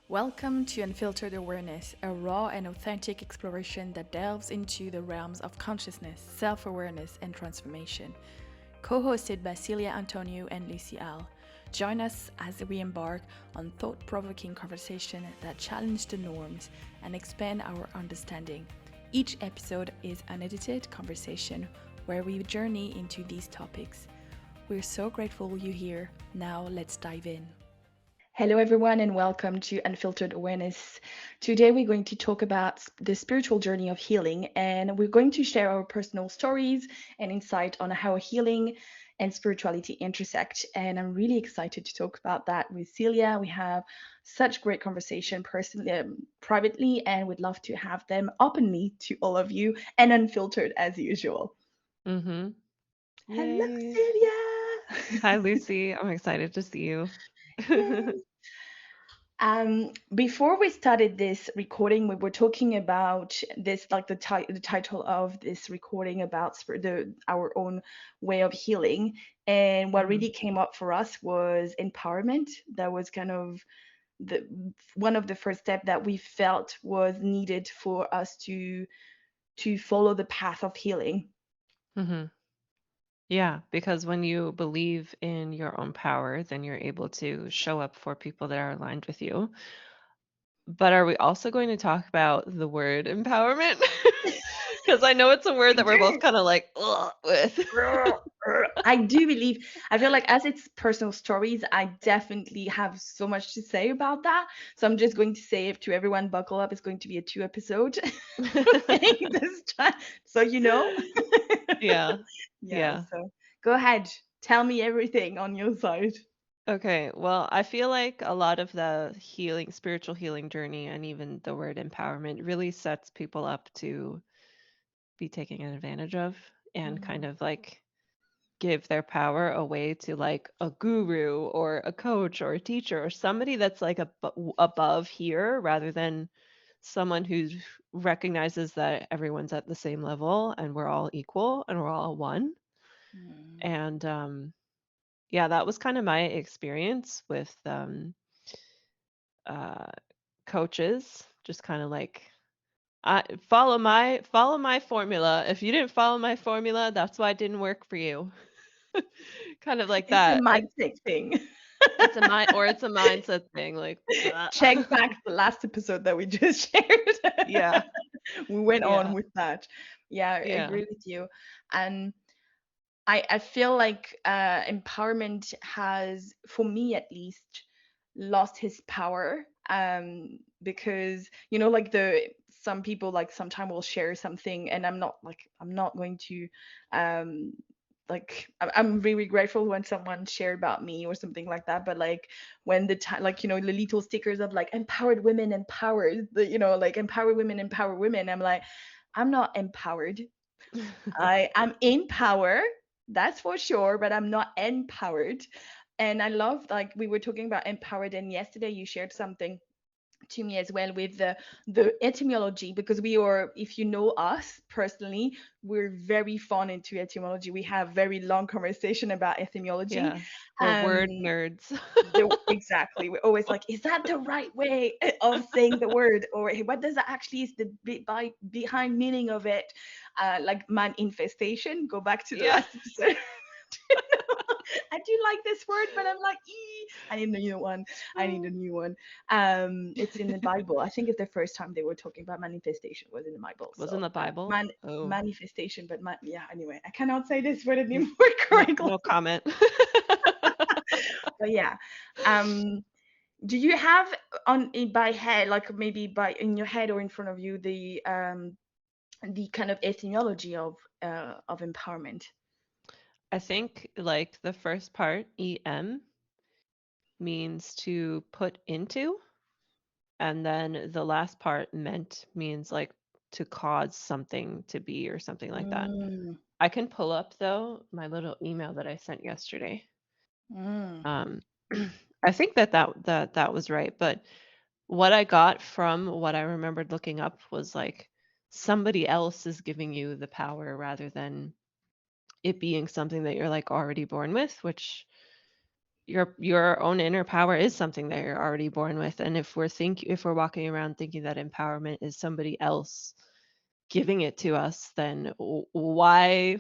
Welcome to Unfiltered Awareness, a raw and authentic exploration that delves into the realms of consciousness, self awareness, and transformation. Co hosted by Celia Antonio and Lucy Al. Join us as we embark on thought provoking conversation that challenge the norms and expand our understanding. Each episode is an edited conversation where we journey into these topics. We're so grateful you're here. Now let's dive in. Hello, everyone, and welcome to Unfiltered Awareness. Today, we're going to talk about the spiritual journey of healing, and we're going to share our personal stories and insight on how healing and spirituality intersect. And I'm really excited to talk about that with Celia. We have such great conversation personally, privately, and would love to have them openly to all of you and unfiltered as usual. Mm-hmm. Hello, Yay. Hi, Celia. Lucy. I'm excited to see you. Yay. Before we started this recording, we were talking about this, like the title of this recording about our own way of healing. And what hmm really came up for us was empowerment. That was kind of the one of the first steps that we felt was needed for us to follow the path of healing. hmm Yeah, because when you believe in your own power, then you're able to show up for people that are aligned with you. But are we also going to talk about the word empowerment? Because I know it's a word We that we're both do. kind of like, ugh, with. I do believe, I feel like as it's personal stories, I definitely have so much to say about that. So I'm just going to say it to everyone, buckle up. It's going to be a 2 episode thing this time. So you know. Yeah. Yeah, Yeah. so go ahead. Tell me everything on your side. Okay, well, I feel like a lot of the healing, spiritual healing journey, and even the word empowerment really sets people up to be taken advantage of and kind Mm, of like give their power away to like a guru or a coach or a teacher or somebody that's like above here rather than someone who recognizes that everyone's at the same level and we're all equal and we're all one. mm. And yeah, that was kind of my experience with uh, coaches, just kind of like follow my formula. If you didn't follow my formula, that's why it didn't work for you. Kind of like It's a that. mindset thing. It's a mindset thing, like, Check back the last episode that we just shared. yeah, We went on yeah, with that. Yeah, I yeah, agree with you. And I feel like empowerment has, for me at least, lost his power. Because like some people like sometime will share something, and I'm not going to um I'm really grateful when someone shared about me or something like that. But like when the time, like the little stickers of like empowered women, empowered, like empower women, I'm like, I'm not empowered. I'm in power, that's for sure, but I'm not empowered. And I love, like, we were talking about empowered, and yesterday you shared something to me as well with the etymology, because we are, if you know us personally, we're very fond into etymology. We have very long conversation about etymology. yeah. We're um word nerds. exactly, we're always like, is that the right way of saying the word, or hey, what does that actually is the behind meaning of it? Like man infestation, go back to the Yeah. last episode. I do like this word, but I'm like, I need a new one. I need a new one. It's in the Bible. I think it's the first time they were talking about manifestation was in the Bible. Was in So the Bible? man Oh, manifestation, but yeah. Anyway, I cannot say this word n- anymore no, correctly. no comment. But yeah, um, do you have by head, like maybe by in your head or in front of you, the kind of etymology of empowerment? I think like the first part, em, means to put into, and then the last part meant means like to cause something to be or something like that. Mm, I can pull up though my little email that I sent yesterday. mm, Um, I think that was right, but what I got from what I remembered looking up was like somebody else is giving you the power rather than it being something that you're like already born with, which your own inner power is something that you're already born with, and if we're walking around thinking that empowerment is somebody else giving it to us, then why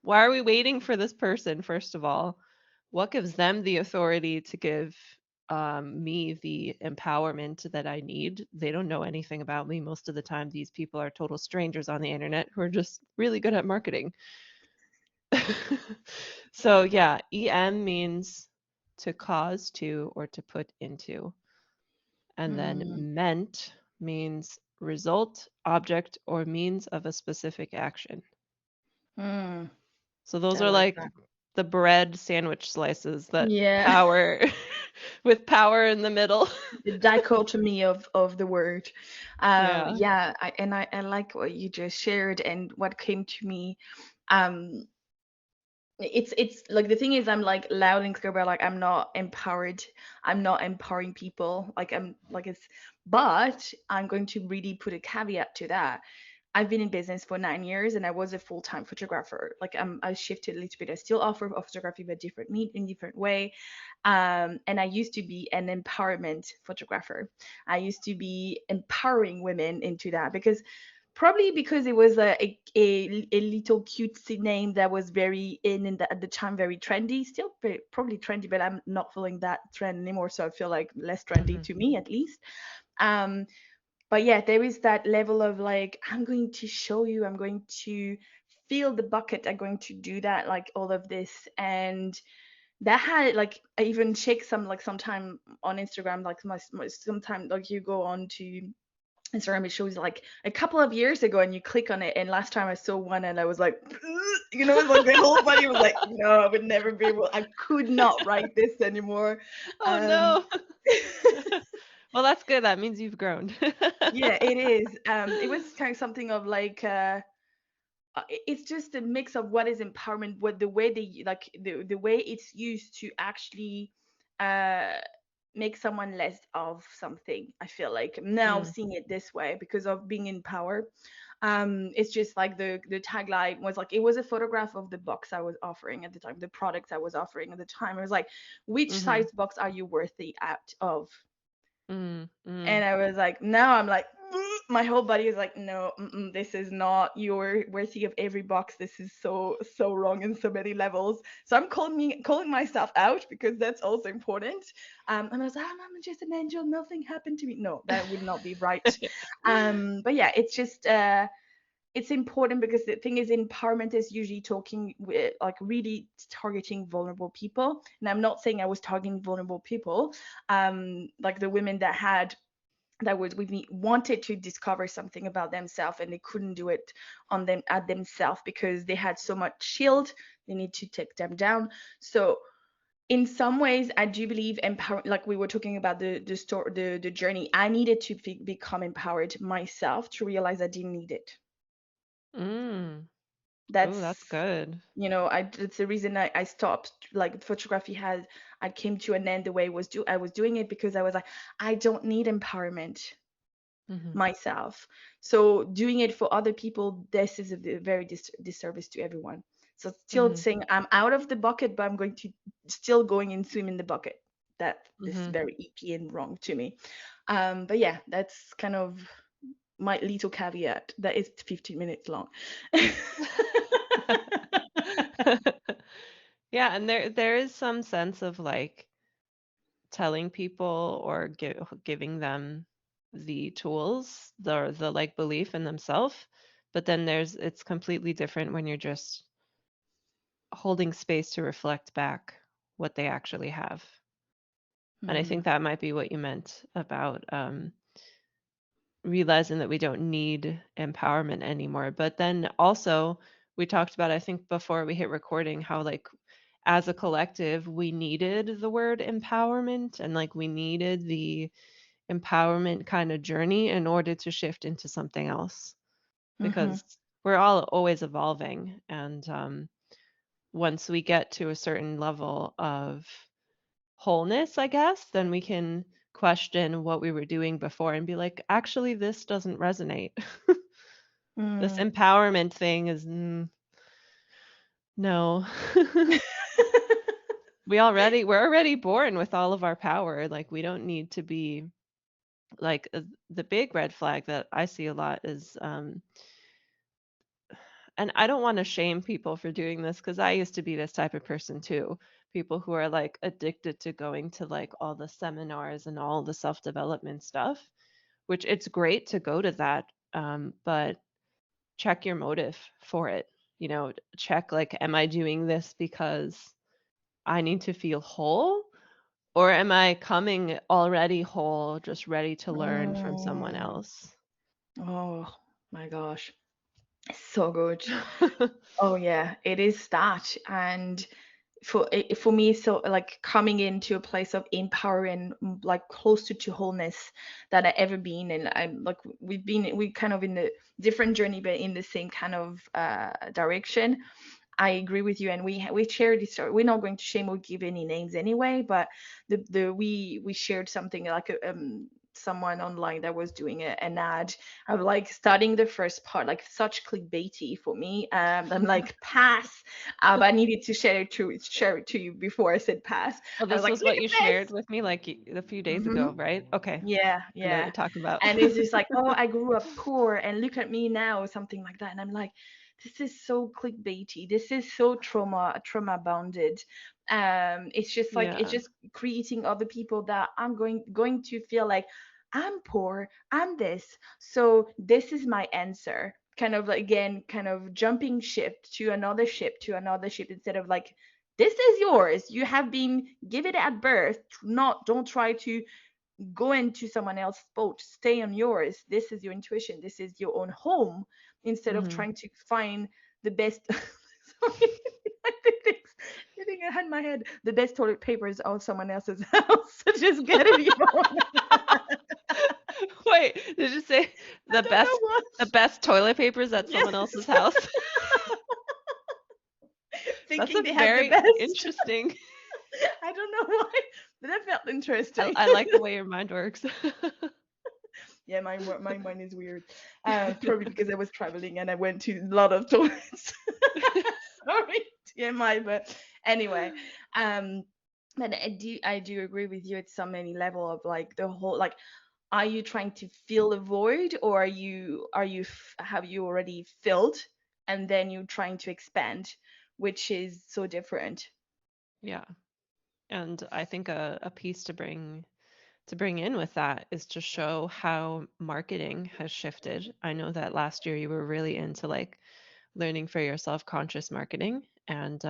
are we waiting for this person, first of all? What gives them the authority to give me the empowerment that I need? They don't know anything about me. Most of the time, these people are total strangers on the internet who are just really good at marketing. So yeah, EM means to cause to or to put into. And then Mm, meant means result, object, or means of a specific action. mm, So those I are like like that. the bread sandwich slices that Yeah. power with power in the middle. The dichotomy of the word. Yeah. Yeah, I like what you just shared and what came to me. Um, it's like the thing is I'm like loud and clear about like I'm not empowered. I'm not empowering people. Like I'm like it's but I'm going to really put a caveat to that. I've been in business for 9 years and I was a full-time photographer. Like I shifted a little bit. I still offer photography but different mean in different way. And I used to be an empowerment photographer. I used to be empowering women into that because probably because it was a little cutesy name that was very in at the time, very trendy, still probably trendy, but I'm not following that trend anymore. So I feel like less trendy Mhm. to me at least. Um, but yeah, there is that level of like, I'm going to show you, I'm going to fill the bucket, I'm going to do that, like all of this. And that had like I even check some like sometime on Instagram, like sometime like you go on to Instagram, it shows like a couple of years ago and you click on it. And last time I saw one and I was like, like the whole body was like, no, I would never be able, I could not write this anymore. Oh Um, no. Well, that's good. That means you've grown. yeah, it is. It was kind of something of like, it's just a mix of what is empowerment, what the way they like the way it's used to actually uh make someone less of something. I feel like now Mm, seeing it this way because of being in power. It's just like the tagline was like it was a photograph of the box I was offering at the time, the products I was offering at the time. It was like, which mhm, size box are you worthy out of? mm, mm, And I was like, now I'm like, my whole body is like, no, this is not. You're worthy of every box. This is so wrong in so many levels. So I'm calling myself out because that's also important. And I was like, I'm just an angel. Nothing happened to me. No, that would not be right. But yeah, it's just it's important because the thing is empowerment is usually talking with like really targeting vulnerable people. And I'm not saying I was targeting vulnerable people, like the women that was with me wanted to discover something about themselves and they couldn't do it on them at themselves because they had so much shield. They need to take them down. So in some ways I do believe empower, like we were talking about the story, the journey. I needed to become empowered myself to realize I didn't need it. mm. Ooh, That's that's good. it's the reason I stopped. Like photography had, I came to an end the way I was doing it because I was like, I don't need empowerment Mhm, myself. So doing it for other people, this is a very disservice to everyone. So still mhm, saying I'm out of the bucket, but I'm going to still going and swim in the bucket. That is mhm. very icky and wrong to me. But yeah, that's kind of my little caveat. That is 15 minutes long. Yeah, and there is some sense of like telling people or giving them the tools, the like belief in themselves, but then it's completely different when you're just holding space to reflect back what they actually have. And I Hmm. think that might be what you meant about realizing that we don't need empowerment anymore. But then also, we talked about, I think before we hit recording, how like as a collective, we needed the word empowerment and like we needed the empowerment kind of journey in order to shift into something else Hmm. because we're all always evolving. And once we get to a certain level of wholeness, I guess, then we can question what we were doing before and be like, actually, this doesn't resonate. This Mm. empowerment thing is no. we're already born with all of our power. Like we don't need to be like the big red flag that I see a lot is and I don't want to shame people for doing this because I used to be this type of person too. People who are like addicted to going to like all the seminars and all the self-development stuff, which it's great to go to that. But check your motive for it. You know, check like, am I doing this because I need to feel whole? Or am I coming already whole, just ready to learn from someone Mm. else? Oh my gosh. So good. Oh yeah, it is that. And for me, so like coming into a place of empowering, like closer to wholeness that I ever been. And I'm like we kind of in the different journey, but in the same kind of direction. I agree with you, and we shared this story. We're not going to shame or give any names anyway, but the we shared something like someone online that was doing an ad of like starting the first part, like such clickbaity for me. I'm like pass, but I needed to share it to you before I said pass. Oh, I was this like, was what look you at shared with me like a few days this. ago, right? Okay. Yeah, I know what yeah. you're talking about. And it's just like, oh, I grew up poor and look at me now, or something like that. And I'm like, this is so clickbaity. This is so trauma bounded. It's just like it's Yeah. just creating other people that I'm going to feel like I'm poor, I'm this. So this is my answer. Kind of like again, kind of jumping ship to another ship instead of like this is yours. You have been given at birth. Not don't try to go into someone else's boat, stay on yours. This is your intuition, this is your own home, instead of Mhm. trying to find the best. Sorry. I think I had in my head the best toilet paper is on someone else's house. So just get it your own. Wait, did you say I don't know what. the best toilet papers at someone else's Yes. house? That's Thinking a they have the very best. interesting. I don't know why, but that felt interesting. I like the way your mind works. Yeah, my mind is weird. Probably because I was traveling and I went to a lot of toilets. Sorry, TMI, but anyway, um, but I do agree with you at so many level of like the whole like, are you trying to fill a void, or have you already filled and then you're trying to expand, which is so different. Yeah. And I think a piece to bring in with that is to show how marketing has shifted. I know that last year you were really into like learning for yourself conscious marketing and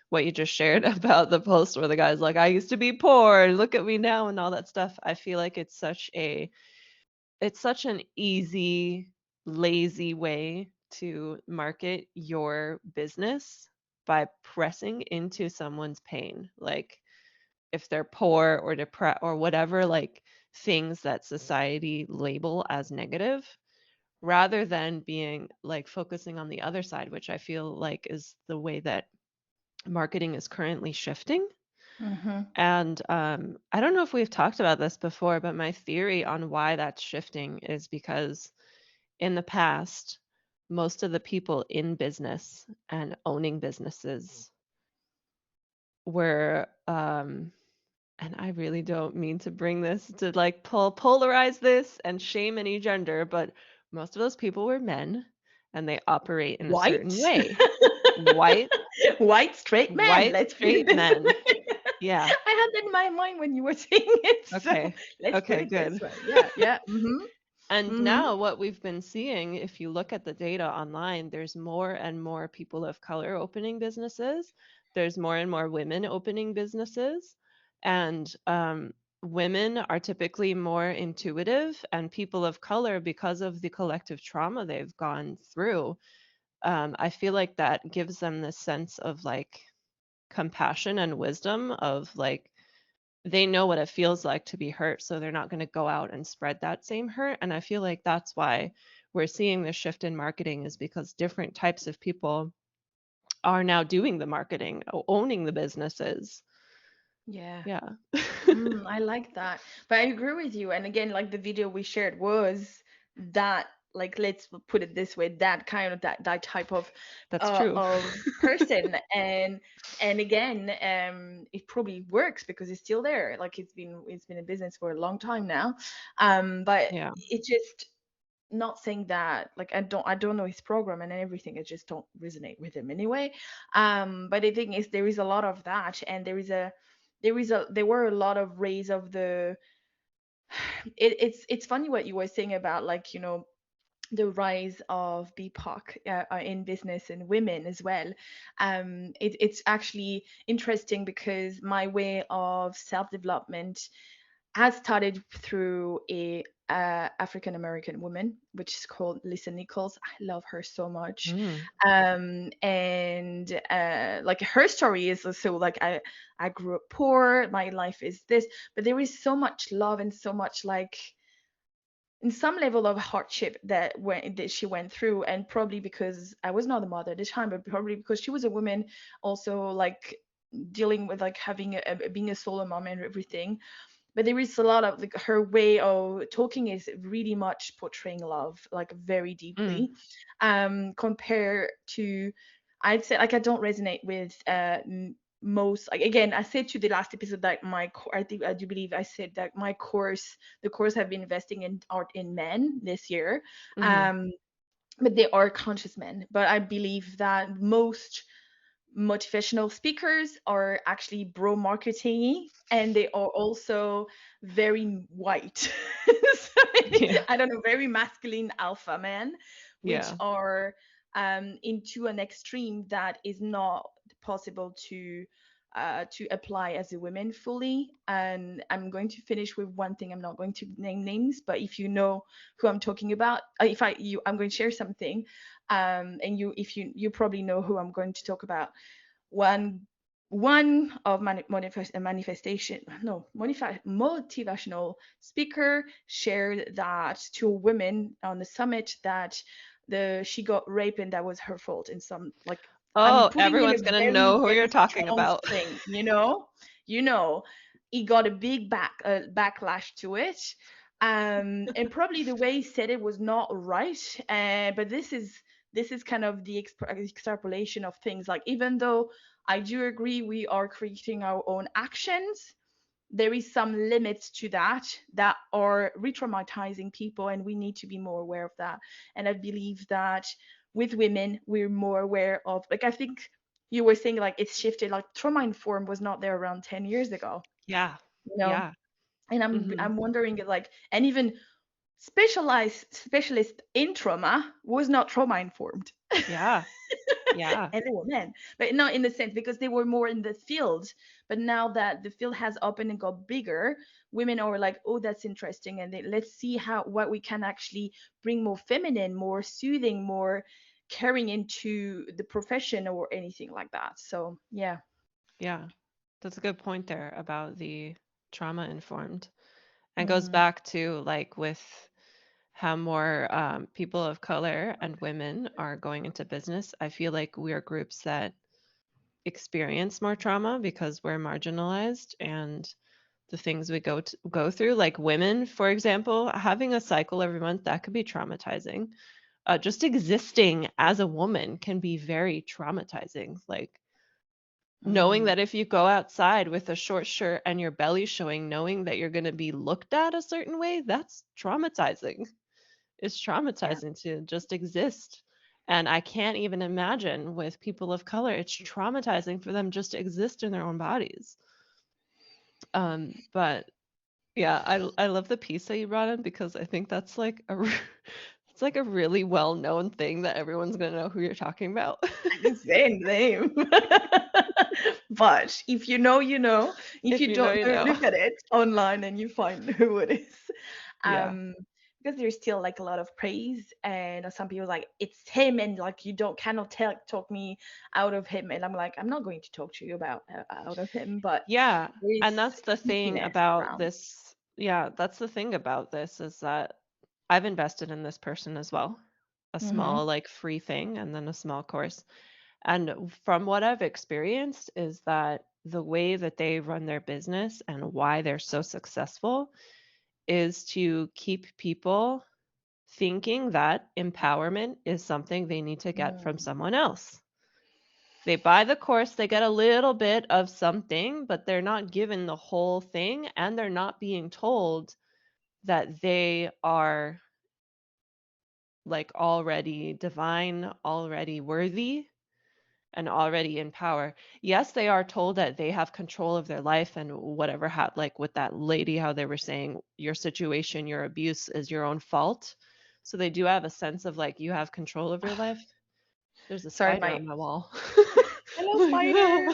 what you just shared about the post where the guy's like, I used to be poor, look at me now and all that stuff. I feel like it's such an easy, lazy way to market your business by pressing into someone's pain. Like if they're poor or depressed or whatever, like things that society label as negative, rather than being like focusing on the other side, which I feel like is the way that marketing is currently shifting. Mm-hmm. And I don't know if we've talked about this before, but my theory on why that's shifting is because in the past, most of the people in business and owning businesses were, and I really don't mean to bring this to like polarize this and shame any gender, but most of those people were men and they operate in a certain White. way. White, White straight man, white, let's put it straight this men. way. Yeah. I had that in my mind when you were saying it, so Okay. let's put Okay, it this good. way. Yeah, yeah. Mm-hmm. And Mm-hmm. now what we've been seeing, if you look at the data online, there's more and more people of color opening businesses. There's more and more women opening businesses. And women are typically more intuitive, and people of color, because of the collective trauma they've gone through, I feel like that gives them this sense of like compassion and wisdom of like, they know what it feels like to be hurt, so they're not gonna go out and spread that same hurt, and I feel like that's why we're seeing this shift in marketing is because different types of people are now doing the marketing, owning the businesses. Yeah. Yeah. I like that. But I agree with you. And again, like the video we shared was that like let's put it this way, that kind of that type That's true. of person. And again, it probably works because it's still there. Like it's been in business for a long time now. But Yeah. it just, not saying that like I don't know his program and everything, I just don't resonate with him anyway. But the thing is, there is a lot of that, and there were a lot of rays of the it's funny what you were saying about, like, the rise of BIPOC in business and women as well. It's actually interesting because my way of self development has started through a African American woman, which is called Lisa Nichols. I love her so much. Mm. And like her story is also like, I grew up poor, my life is this, but there is so much love and so much like in some level of hardship that she went through. And probably because I was not a mother at the time, but probably because she was a woman also, like dealing with like having being a solo mom and everything. But there is a lot of like her way of talking is really much portraying love like very Mm. deeply, compared to, I'd say, like I don't resonate with most, like again, I said to the last episode that I think I do believe I said that my course the course I've been investing in art in men this year. Mhm. um but they are conscious men, but I believe that most motivational speakers are actually bro marketing, and they are also very white. So, Yeah. I don't know, very masculine alpha men, which Yeah. are into an extreme that is not possible to apply as a woman fully. And I'm going to finish with one thing. I'm not going to name names, but if you know who I'm talking about, if I you I'm going to share something, and if you probably know who I'm going to talk about. One of manifestation no motivational speaker shared that to a woman on the summit, that the she got raped and that was her fault in some, like, I'm Oh, putting in a everyone's gonna very know who you're very talking strong about. string, you know he got a big backlash to it. And probably the way he said it was not right. But this is kind of the extrapolation of things. Like, even though I do agree we are creating our own actions, there is some limits to that are re-traumatizing people, and we need to be more aware of that. And I believe that with women, we're more aware of, like, I think you were saying, like, it's shifted, like trauma informed was not there around 10 years ago, Yeah. you know Yeah. and i'm Mhm. i'm wondering, like, and even specialized specialist in trauma was not trauma informed. Yeah. Yeah. And they were men, but not in the sense because they were more in the field. But now that the field has opened and got bigger, women are like, oh, that's interesting, and let's see how what we can actually bring more feminine, more soothing, more caring into the profession or anything like that. So yeah. Yeah. That's a good point there about the trauma informed. And goes Mm, back to like with how more people of color and women are going into business. I feel like we are groups that experience more trauma because we're marginalized and the things we go through. Like women, for example, having a cycle every month, that could be traumatizing. Just existing as a woman can be very traumatizing. Like knowing mm, that if you go outside with a short shirt and your belly showing, knowing that you're going to be looked at a certain way, that's traumatizing. It's yeah. traumatizing to just exist. And I can't even imagine with people of color, it's traumatizing for them just to exist in their own bodies. But yeah, I love the piece that you brought in because I think that's like it's like a really well-known thing that everyone's gonna know who you're talking about. Same name. But if you know, you know. If If you you know, don't you know, know. look at it online and you find who it is. Yeah. Um, because there's still like a lot of praise, and some people like it's him, and like you don't cannot talk me out of him, and I'm like, I'm not going to talk to you about out of him, but Yeah, there is and that's the thing sneakiness about around. this. Yeah, that's the thing about this is that I've invested in this person as well. A Mm-hmm. small like free thing and then a small course. And from what I've experienced is that the way that they run their business and why they're so successful is to keep people thinking that empowerment is something they need to get from Mm. someone else. They buy the course, they get a little bit of something, but they're not given the whole thing, and they're not being told that they are like already divine, already worthy, and already in power. Yes, they are told that they have control of their life and whatever like with that lady, how they were saying your situation, your abuse is your own fault. So they do have a sense of like you have control of your life. There's a Sorry, spider my on my wall. hello spider.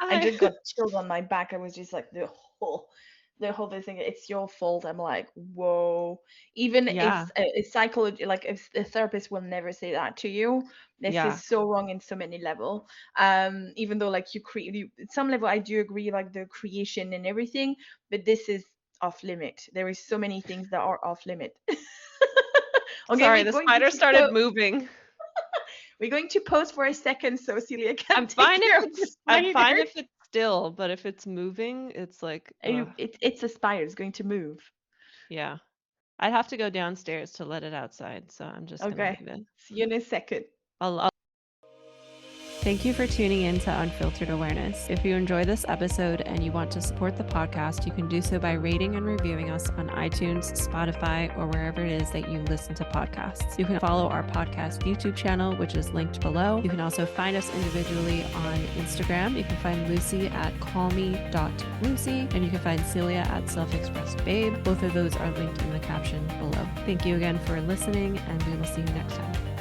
I Hi. just got chills on my back. I was just like the whole thing. It's your fault. I'm like, whoa. Even Yeah, a psychology, like if a therapist will never say that to you. This yeah. is so wrong in so many level. Even though like you create, at some level, I do agree like the creation and everything, but this is off limit. There is so many things that are off limit. Okay, Sorry, the spider started moving. we're going to pause for a second so Celia can I'm take fine if care of the it's I'm fine spider. if it's still, but if it's moving, it's like, ugh, It's a spider. It's going to move. yeah. I'd have to go downstairs to let it outside, so I'm just gonna Okay. leave it. See you in a second. I'll Thank you for tuning in to Unfiltered Awareness. If you enjoy this episode and you want to support the podcast, you can do so by rating and reviewing us on iTunes, Spotify, or wherever it is that you listen to podcasts. You can follow our podcast YouTube channel, which is linked below. You can also find us individually on Instagram. You can find Lucy at callme.lucy, and you can find Celia at selfexpressedbabe. Both of those are linked in the caption below. Thank you again for listening, and we will see you next time.